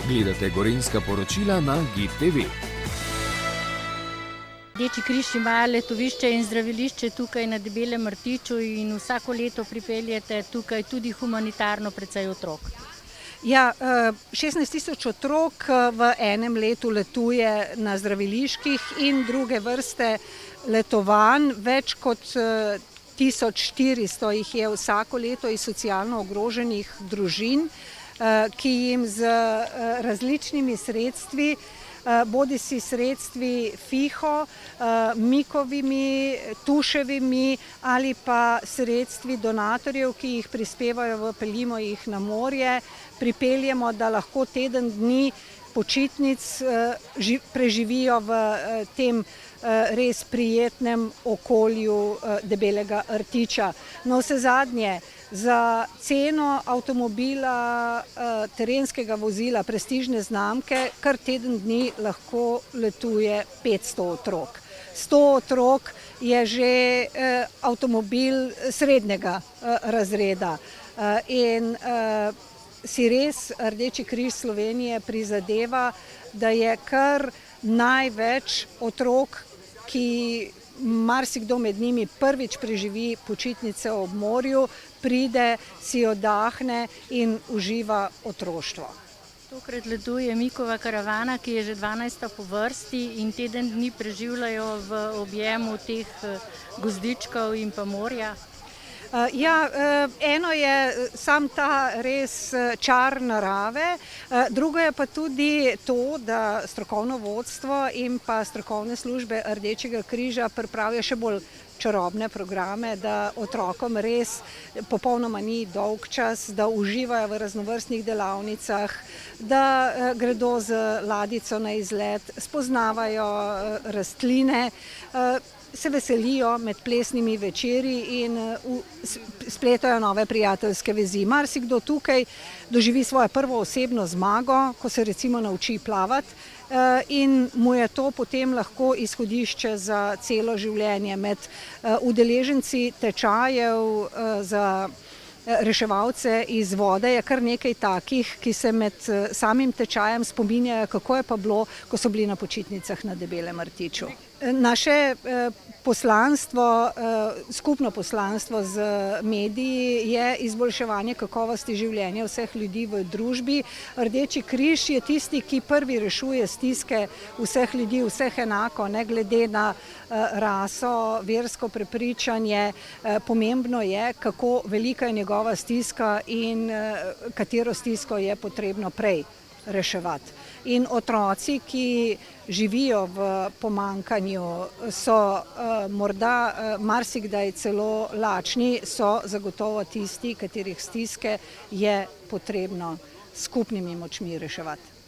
Gledate Gorenjska poročila na GID TV. Rdeči križ ima letovišče in zdravilišče tukaj na Debelem Rtiču in vsako leto pripeljete tukaj tudi humanitarno precej otrok. Ja, 16.000 otrok v enem letu letuje na zdraviliških in druge vrste letovanj. Več kot 1400 jih je vsako leto iz socialno ogroženih družin, ki jim z različnimi sredstvi, bodisi sredstvi FIHO, Mikovimi, Tuševimi ali pa sredstvi donatorjev, ki jih prispevajo v Peljimo jih na morje, pripeljemo, da lahko teden dni počitnic preživijo v tem res prijetnem okolju Debelega Rtiča. No, vsezadnje, za ceno avtomobila, terenskega vozila, prestižne znamke, kar teden dni lahko letuje 500 otrok. 100 otrok je že avtomobil srednjega razreda in si res Rdeči križ Slovenije prizadeva, da je kar največ otrok, ki marsikdo med njimi prvič preživi počitnice ob morju, pride, si oddahne in uživa otroštvo. Tokrat letuje Mikova karavana, ki je že 12. po vrsti in teden dni preživljajo v objemu teh gozdičkov in pa morja. Ja, eno je sam ta res čar narave, drugo je pa tudi to, da strokovno vodstvo in pa strokovne službe Rdečega križa pripravijo še bolj čarobne programe, da otrokom res popolnoma ni dolgčas, da uživajo v raznovrstnih delavnicah, da gredo z ladjico na izlet, spoznavajo rastline, se veselijo med plesnimi večeri in spletajo nove prijateljske vezi. Marsikdo tukaj doživi svojo prvo osebno zmago, ko se recimo nauči plavati, in mu je to potem lahko izhodišče za celo življenje. Med udeleženci tečajev za reševalce iz vode je kar nekaj takih, ki se med samim tečajem spominjajo, kako je pa bilo, ko so bili na počitnicah na Debelem Rtiču. Naše poslanstvo, skupno poslanstvo z mediji je izboljševanje kakovosti življenja vseh ljudi v družbi. Rdeči križ je tisti, ki prvi rešuje stiske vseh ljudi, vseh enako, ne glede na raso, versko prepričanje. Pomembno je, kako velika je njegova stiska in katero stisko je potrebno prej reševati. In otroci, ki živijo v pomanjkanju, so morda marsikdaj celo lačni, so zagotovo tisti, katerih stiske je potrebno s skupnimi močmi reševati.